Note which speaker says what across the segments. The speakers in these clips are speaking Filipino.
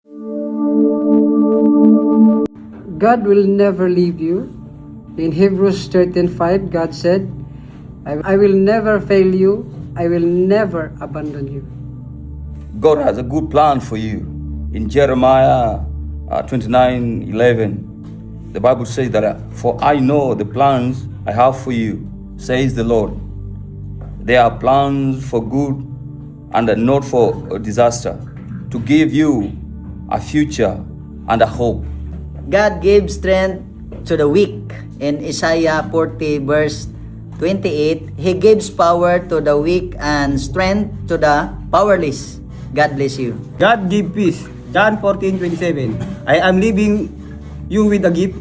Speaker 1: God will never leave you. In Hebrews 13:5, God said, I will never fail you. I will never abandon you.
Speaker 2: God has a good plan for you. In Jeremiah 29:11, the Bible says that, for I know the plans I have for you, says the Lord. They are plans for good and not for a disaster, to give you a future and a hope.
Speaker 3: God gave strength to the weak. In Isaiah 40 verse 28, He gives power to the weak and strength to the powerless. God bless you.
Speaker 4: God give peace. John 14:27. I am leaving you with a gift,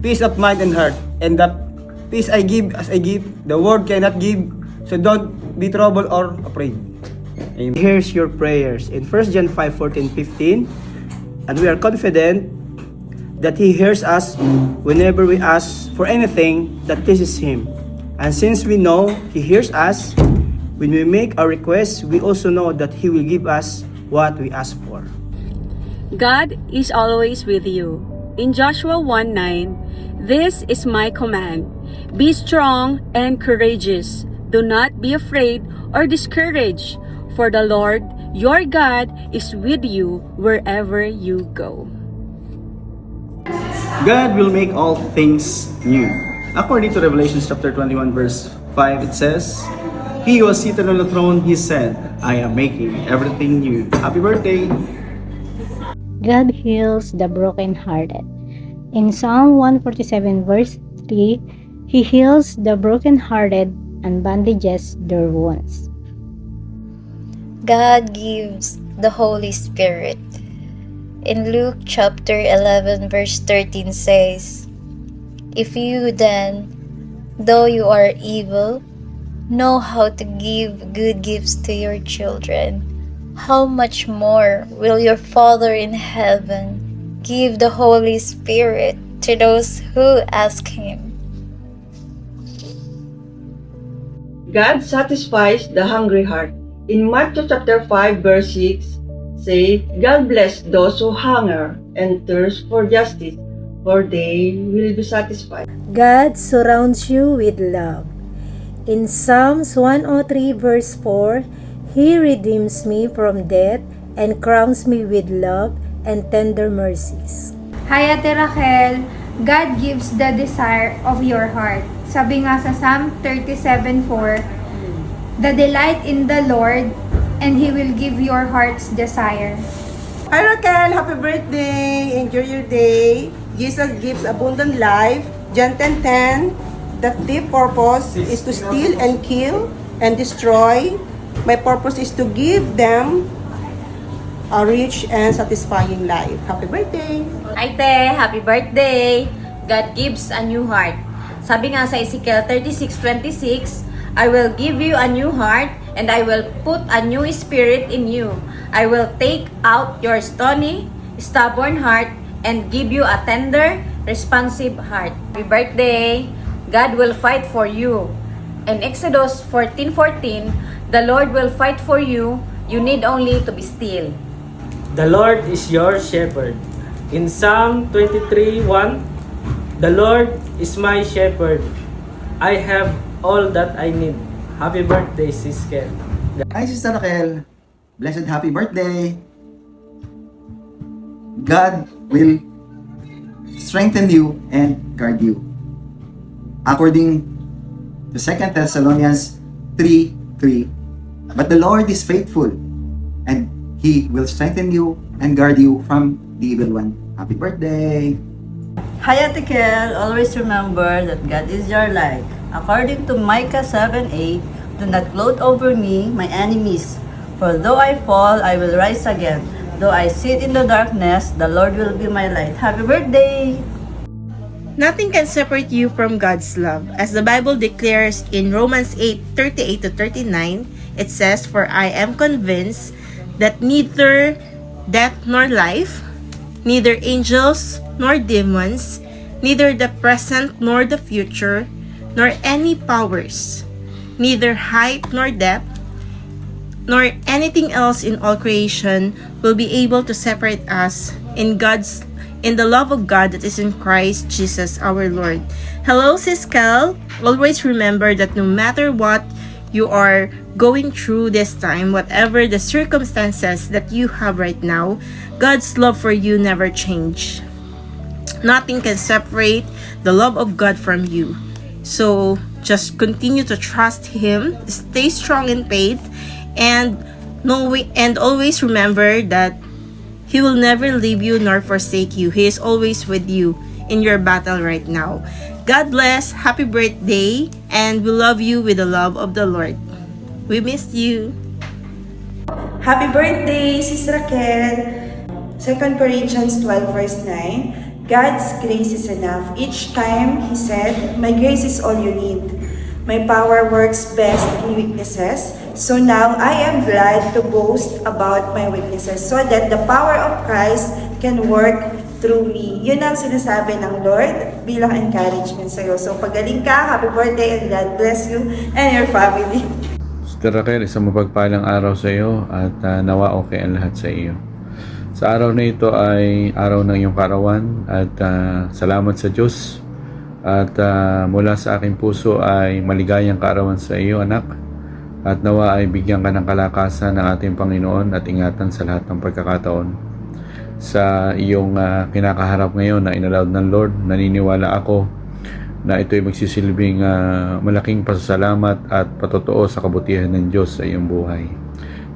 Speaker 4: peace of mind and heart. And the peace I give as a gift, the world cannot give. So don't be troubled or afraid. Amen.
Speaker 5: Here's your prayers in 1 John 5:14-15, and we are confident that He hears us whenever we ask for anything that pleases Him. And since we know He hears us, when we make our requests, we also know that He will give us what we ask for.
Speaker 6: God is always with you. In Joshua 1:9, this is my command. Be strong and courageous. Do not be afraid or discouraged, for the Lord your God is with you wherever you go.
Speaker 7: God will make all things new. According to Revelation chapter 21 verse 5, it says, He who was seated on the throne, He said, I am making everything new. Happy birthday!
Speaker 8: God heals the brokenhearted. In Psalm 147 verse 3, He heals the brokenhearted and bandages their wounds.
Speaker 9: God gives the Holy Spirit. In Luke chapter 11 verse 13 says, If you then, though you are evil, know how to give good gifts to your children, how much more will your Father in heaven give the Holy Spirit to those who ask Him?
Speaker 10: God satisfies the hungry heart. In Matthew chapter 5 verse 6, say, God bless those who hunger and thirst for justice, for they will be satisfied.
Speaker 11: God surrounds you with love. In Psalms 103 verse 4, He redeems me from death and crowns me with love and tender mercies.
Speaker 12: Hi Ate Rachel, God gives the desire of your heart. Sabi nga sa Psalm 37:4, the delight in the Lord, and He will give your heart's desire.
Speaker 13: Hi Raquel, happy birthday! Enjoy your day. Jesus gives abundant life. John 10:10, the thief purpose is to steal and kill and destroy. My purpose is to give them a rich and satisfying life. Happy birthday!
Speaker 14: Hi Te, happy birthday! God gives a new heart. Sabi nga sa Ezekiel 36:26, I will give you a new heart, and I will put a new spirit in you. I will take out your stony, stubborn heart, and give you a tender, responsive heart. Happy birthday! God will fight for you. In Exodus 14:14, the Lord will fight for you. You need only to be still.
Speaker 4: The Lord is your shepherd. In Psalm 23:1, the Lord is my shepherd. I have all that I need. Happy birthday, Sis Kel.
Speaker 15: Hi, Sister Raquel. Blessed happy birthday. God will strengthen you and guard you. According to 2 Thessalonians 3:3, but the Lord is faithful, and He will strengthen you and guard you from the evil one. Happy birthday!
Speaker 3: Hi Ate Kel, always remember that God is your light. According to Micah 7:8, do not gloat over me, my enemies. For though I fall, I will rise again. Though I sit in the darkness, the Lord will be my light. Happy birthday!
Speaker 16: Nothing can separate you from God's love. As the Bible declares in Romans 8:38-39, it says, For I am convinced that neither death nor life, neither angels nor demons, neither the present nor the future, nor any powers, neither height nor depth, nor anything else in all creation will be able to separate us in the love of God that is in Christ Jesus our Lord. Hello, Sis Cal. Always remember that no matter what you are going through this time, whatever the circumstances that you have right now, God's love for you never change. Nothing can separate the love of God from you. So just continue to trust Him, stay strong in faith, and always remember that He will never leave you nor forsake you. He is always with you in your battle right now. God bless, happy birthday, and we love you with the love of the Lord. We missed you.
Speaker 17: Happy birthday, Sis Raquel! 2 Corinthians 12 verse 9, God's grace is enough. Each time He said, my grace is all you need. My power works best in weaknesses. So now I am glad to boast about my weaknesses so that the power of Christ can work through me. Yun ang sinasabi ng Lord bilang encouragement sa'yo. So pagaling ka, happy birthday, and God bless you and your family.
Speaker 18: Sister Raquel, isang mapagpalang araw sa iyo at nawa okay ang lahat sa iyo. Sa araw na ito ay araw ng iyong karawan at salamat sa Diyos. At mula sa aking puso ay maligayang kaarawan sa iyo, anak. At nawa ay bigyan ka ng kalakasan ng ating Panginoon at ingatan sa lahat ng pagkakataon. Sa iyong kinakaharap ngayon na inalawad ng Lord, naniniwala ako na ito ay magsisilbing malaking pasasalamat at patotoo sa kabutihan ng Diyos sa iyong buhay.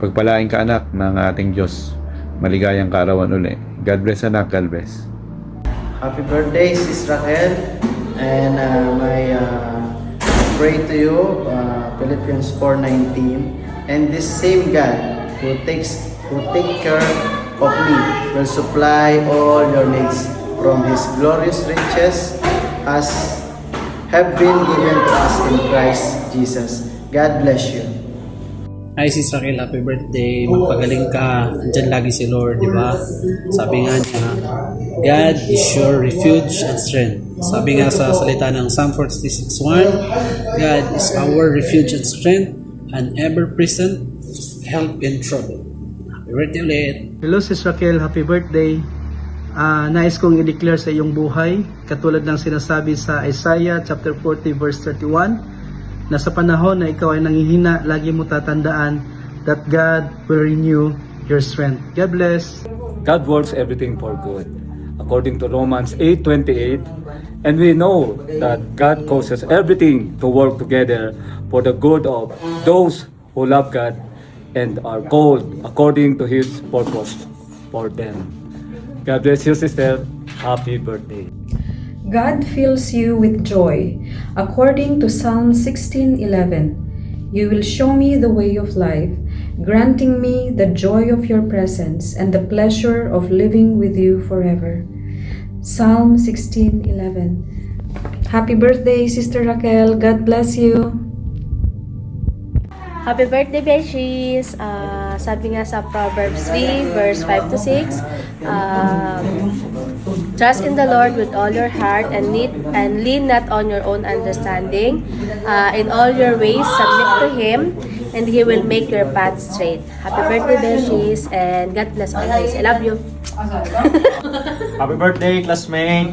Speaker 18: Pagpalain ka, anak, ng ating Diyos. Maligayang kaarawan uli. God bless, anak. God bless.
Speaker 5: Happy birthday, Sis Raquel. And pray to you, Philippians 4:19. And this same God who take care of me will supply all your needs from His glorious riches as have been given to us in Christ Jesus. God bless you.
Speaker 19: Hi, Sis Raquel, happy birthday. Magpagaling ka. Andyan lagi si Lord, di ba? Sabi nga niya, God is your refuge and strength. Sabi nga sa salita ng Psalm 46:1, God is our refuge and strength, an ever-present help in trouble. Happy birthday ulit.
Speaker 5: Hello, Sis Raquel, happy birthday. Nais kong i-declare sa iyong buhay, katulad ng sinasabi sa Isaiah chapter 40 verse 31, na sa panahon na ikaw ay nanghihina, lagi mo tatandaan that God will renew your strength. God bless.
Speaker 20: God works everything for good, according to Romans 8:28, and we know that God causes everything to work together for the good of those who love God and are called according to His purpose for them. God bless you, sister. Happy birthday.
Speaker 21: God fills you with joy. According to Psalm 16:11, you will show me the way of life, granting me the joy of your presence and the pleasure of living with you forever. Psalm 16:11. Happy birthday, Sister Raquel. God bless you.
Speaker 22: Happy birthday, Beshies! Sabi nga sa Proverbs 3, verse 5 to 6, trust in the Lord with all your heart and lean not on your own understanding. In all your ways, submit to Him, and He will make your path straight. Happy birthday, Beshies, and God bless always. I love you.
Speaker 23: Happy birthday, classmate.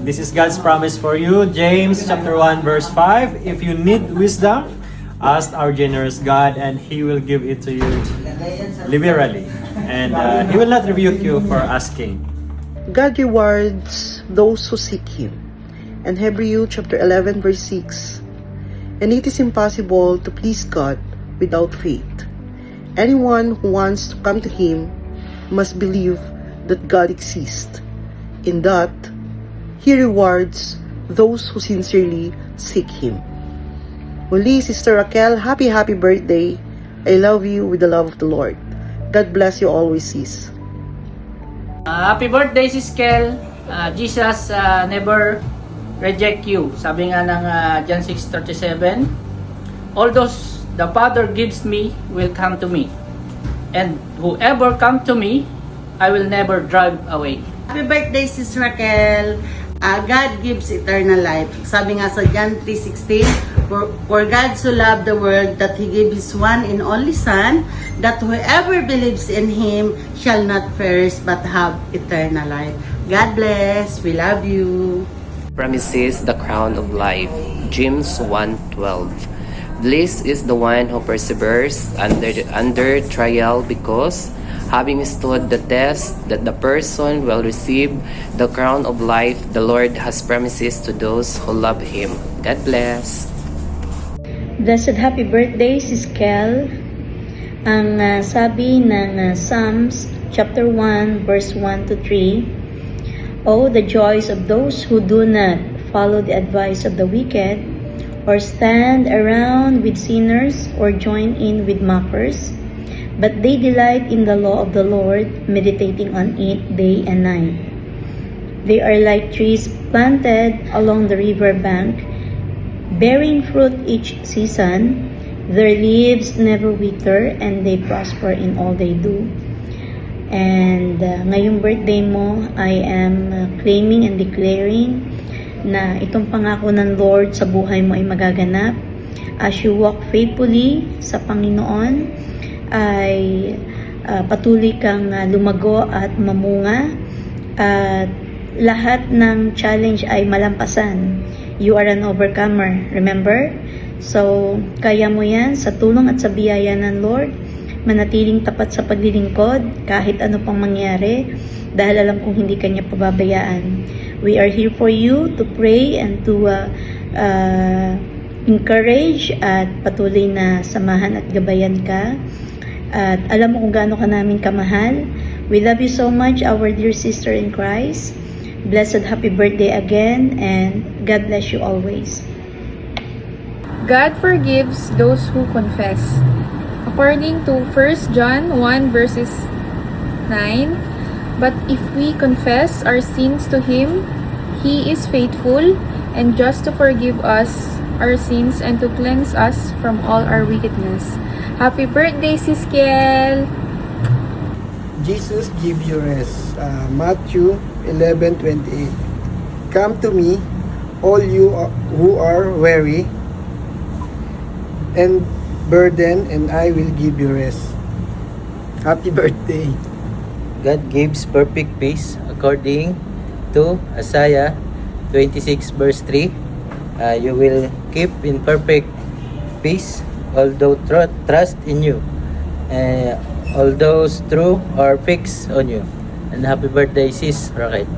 Speaker 23: This is God's promise for you. James chapter 1, verse 5. If you need wisdom, ask our generous God, and He will give it to you liberally, and He will not rebuke you for asking.
Speaker 24: God rewards those who seek Him. And Hebrews chapter 11 verse 6. And it is impossible to please God without faith. Anyone who wants to come to Him must believe that God exists, in that He rewards those who sincerely seek Him. Muli, Sister Raquel, happy birthday. I love you with the love of the Lord. God bless you always, sis.
Speaker 25: Happy birthday, Sis Kel. Jesus never reject you. Sabi nga ng John 6:37, all those the Father gives me will come to me, and whoever come to me, I will never drive away.
Speaker 3: Happy birthday, Sis Raquel. God gives eternal life. Sabi nga sa John 3:16,
Speaker 1: For God so loved the world that He gave His one and only Son, that whoever believes in Him shall not perish but have eternal life. God bless. We love you.
Speaker 2: Promises the crown of life. James 1:12. Blessed is the one who perseveres under trial, because having stood the test, that the person will receive the crown of life the Lord has promises to those who love Him. God bless.
Speaker 6: Blessed happy birthday, Sis Kel. Ang sabi ng Psalms chapter 1 verse 1 to 3, Oh, the joys of those who do not follow the advice of the wicked, or stand around with sinners, or join in with mockers. But they delight in the law of the Lord, meditating on it day and night. They are like trees planted along the river bank, bearing fruit each season. Their leaves never wither, and they prosper in all they do. And ngayong birthday mo, I am claiming and declaring na itong pangako ng Lord sa buhay mo ay magaganap. As you walk faithfully sa Panginoon, ay patuloy kang lumago at mamunga, at lahat ng challenge ay malampasan. You are an overcomer, remember? So, kaya mo yan sa tulong at sa biyaya ng Lord. Manatiling tapat sa paglilingkod kahit ano pang mangyari, dahil alam kong hindi kanya pababayaan. We are here for you to pray and to encourage at patuloy na samahan at gabayan ka. At alam mo kung gaano ka namin kamahal. We love you so much, our dear sister in Christ. Blessed happy birthday again, and God bless you always.
Speaker 12: God forgives those who confess. According to 1 John 1 verses 9, But if we confess our sins to Him, He is faithful and just to forgive us our sins and to cleanse us from all our wickedness. Happy birthday, Sis Kiel!
Speaker 7: Jesus give you rest. Matthew 11:28. Come to me, all you who are weary and burdened, and I will give you rest. Happy birthday.
Speaker 8: God gives perfect peace according to Isaiah 26 verse 3. You will keep in perfect peace although trust in you. All those true are fixed on you. And happy birthday, Sis Raquel.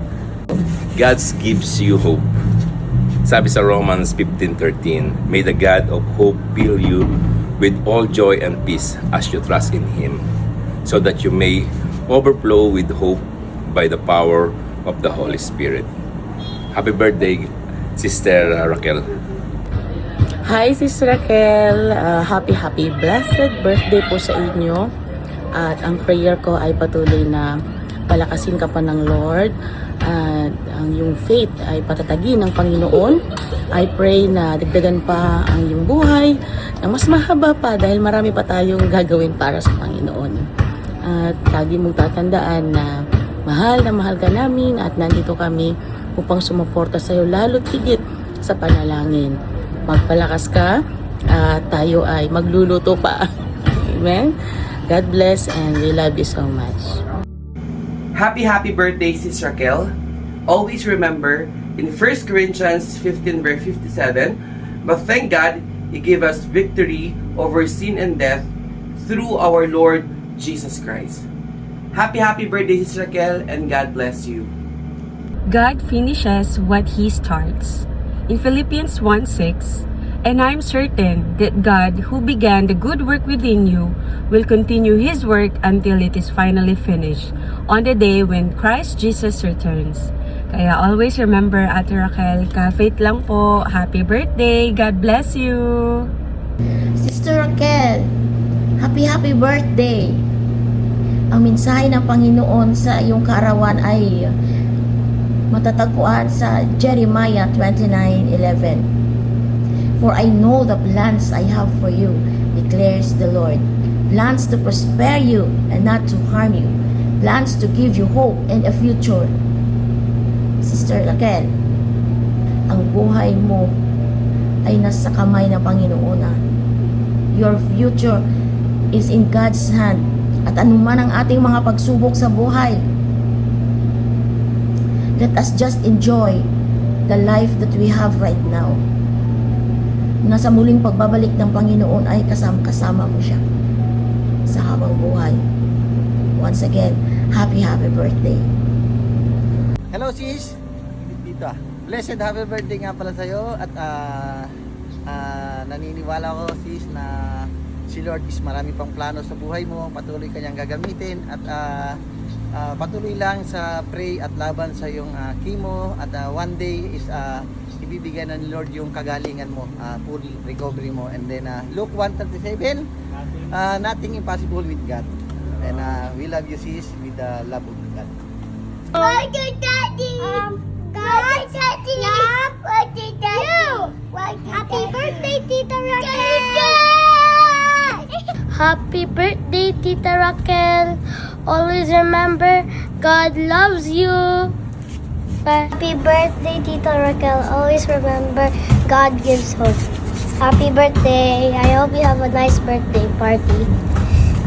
Speaker 26: God gives you hope. Sabi sa Romans 15:13, May the God of hope fill you with all joy and peace as you trust in Him, so that you may overflow with hope by the power of the Holy Spirit. Happy birthday, Sister Raquel.
Speaker 27: Hi, Sister Raquel. Happy blessed birthday po sa inyo. At ang prayer ko ay patuloy na palakasin ka pa ng Lord. At ang iyong faith ay patatagin ng Panginoon. I pray na dagdagan pa ang iyong buhay na mas mahaba pa, dahil marami pa tayong gagawin para sa Panginoon. At lagi mong tatandaan na mahal ka namin, at nandito kami upang sumuporta sa iyo lalo't higit sa panalangin. Magpalakas ka at tayo ay magluluto pa. Amen? God bless, and we love you so much.
Speaker 28: Happy birthday, Sis Raquel. Always remember in 1 Corinthians 15 verse 57, but thank God He gave us victory over sin and death through our Lord Jesus Christ. Happy birthday, Sis Raquel, and God bless you.
Speaker 29: God finishes what He starts. In Philippians 1:6, and I'm certain that God, who began the good work within you, will continue His work until it is finally finished on the day when Christ Jesus returns. Kaya always remember, Ate Raquel, ka-faith lang po. Happy birthday! God bless you!
Speaker 30: Sister Raquel, happy birthday! Ang mensahe ng Panginoon sa iyong kaarawan ay matatagpuan sa Jeremiah 29:11. For I know the plans I have for you, declares the Lord. Plans to prosper you and not to harm you. Plans to give you hope and a future. Sister Raquel, ang buhay mo ay nasa kamay ng Panginoon na. Your future is in God's hand. At anuman ang ating mga pagsubok sa buhay, let us just enjoy the life that we have right now. Nasa muling pagbabalik ng Panginoon ay kasama mo siya sa habang buhay. Once again, happy birthday.
Speaker 7: Hello sis, dito Blessed happy birthday nga pala sa'yo. At naniniwala ko sis na si Lord is marami pang plano sa buhay mo. Patuloy kanyang gagamitin. At patuloy lang sa pray at laban sa iyong chemo. At one day is ibibigyan ng Lord yung kagalingan mo, full recovery mo. And then Luke 1:37, nothing impossible with God. And we love you sis with the love of God.
Speaker 4: Daddy! Daddy! Happy birthday, Tita Raquel!
Speaker 9: Happy birthday, Tita Raquel. Always remember, God loves you.
Speaker 4: Happy birthday, Tita Raquel. Always remember, God gives hope. Happy birthday. I hope you have a nice birthday party.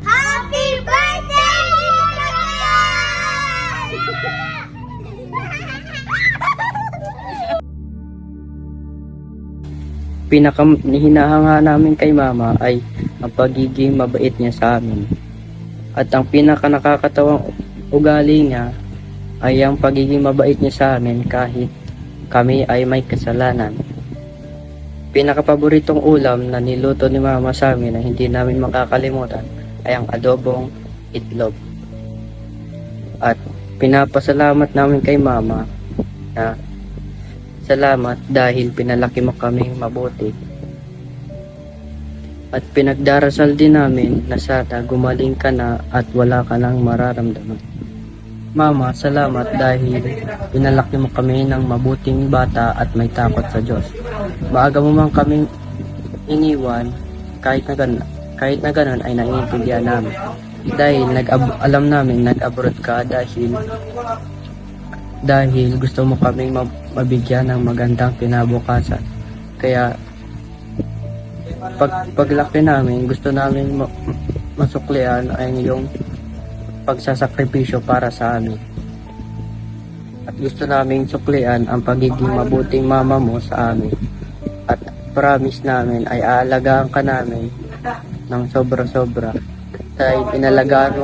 Speaker 4: Happy birthday, Tita Raquel!
Speaker 10: Hinahanga namin kay Mama ay ang pagiging mabait niya sa amin. At ang pinaka nakakatawang ugali niya ay ang pagiging mabait niya sa amin kahit kami ay may kasalanan. Pinakapaboritong ulam na niluto ni Mama sa amin na hindi namin makakalimutan ay ang adobong itlog. At pinapasalamat namin kay Mama na salamat dahil pinalaki mo kaming mabuti. At pinagdarasal din namin na sana gumaling ka na at wala ka nang mararamdaman. Mama, salamat dahil pinalaki mo kami ng mabuting bata at may takot sa Diyos. Maaga mo man kaming iniwan, kahit na ganun ay naiintindihan namin. Dahil alam namin nag-abroad ka dahil gusto mo kaming mabigyan ng magandang kinabukasan. Kaya paglaki namin, gusto namin masuklian ay yung pagsasakripisyo para sa amin. At gusto namin suklian ang pagiging mabuting mama mo sa amin. At promise namin ay aalagaan ka namin ng sobra-sobra. Dahil nalagaan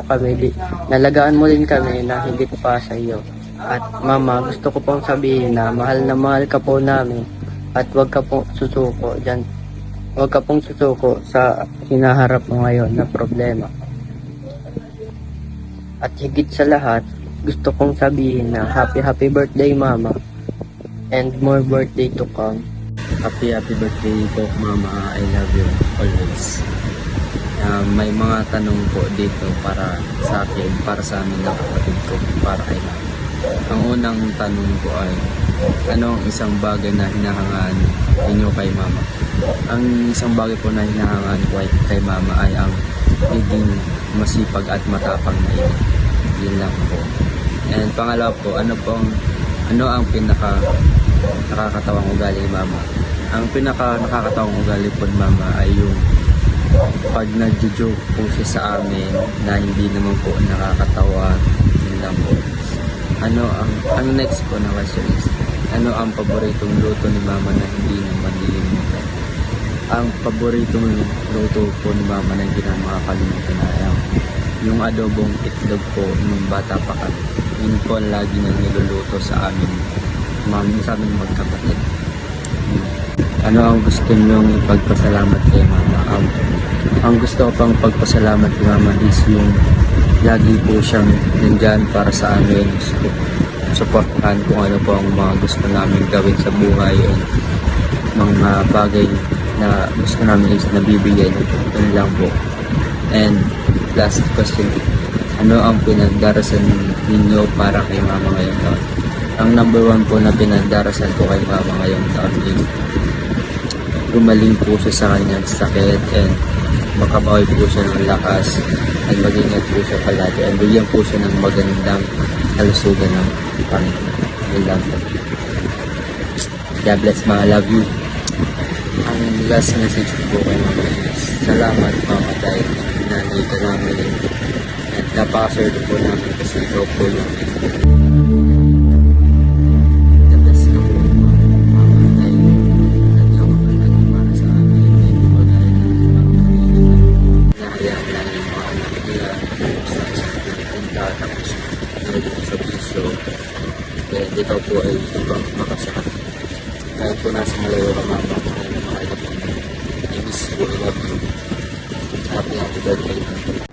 Speaker 10: mo din kami na higit pa sa iyo. At Mama, gusto ko pong sabihin na mahal ka po namin at huwag ka pong susuko dyan. Huwag ka pong susuko sa hinaharap mo ngayon na problema. At higit sa lahat, gusto kong sabihin na happy birthday Mama and more birthday to come. Happy birthday po Mama, I love you always. May mga tanong po dito para sa akin, para sa amin ng kapatid ko, para kay Mama. Ang unang tanong ko ay, ano ang isang bagay na hinahangaan ninyo kay Mama? Ang isang bagay po na hinahangaan ko kay Mama ay ang naging masipag at matapang na ina. Yun lang po. And pangalawa po, ano ang pinaka nakakatawang ugali ni Mama? Ang pinaka nakakatawang ugali po ni Mama ay yung pag nagjo-joke po siya sa amin na hindi naman po nakakatawa. Yun lang po. Ang next po na question is, ano ang paboritong luto ni Mama na hindi naman nilimutan? Ang paboritong luto po ni Mama na hindi naman makakalimutan ay yung adobong itlog po nung bata pa kami. Yun po ang lagi nang niluluto sa amin, sa aming magkapatid. Ano ang gusto niyong ipagpasalamat kay Mama? Ang gusto ko pang pagpasalamat kay Mama is yung lagi po siyang nandyan para sa amin, supportahan kung ano po ang mga gusto namin gawin sa buhay and mga bagay na gusto namin is nabibigay na yun lang po. And last question, ano ang pinagdarasal ninyo para kay Mama ngayong taon? Ang number 1 po na pinagdarasal ko kay Mama ngayong taon is gumaling po siya sa kanyang sakit and makabawi po siya ng lakas at mag-ingat po siya palagi at bigyan po siya ng magandang kalusugan ng Panginoon. Yun lang po. God bless, Ma. I love you. Ang last message ko po kay Mama is, salamat Mama dahil nanay ka namin. At napakaswerte po namin kasi ikaw po yung the best ka po Mama dahil nandiyan ko na naging para sa amin. Hindi po dahil nahayaan lang yung mga anak nila sa pinipunta tapos nalagyan sa piso. Kaya ikaw po ay ibang makasakit. Kahit po nasa malayo ka Mama, kaya na mga anak mo, I miss you, I love you. Happy birthday.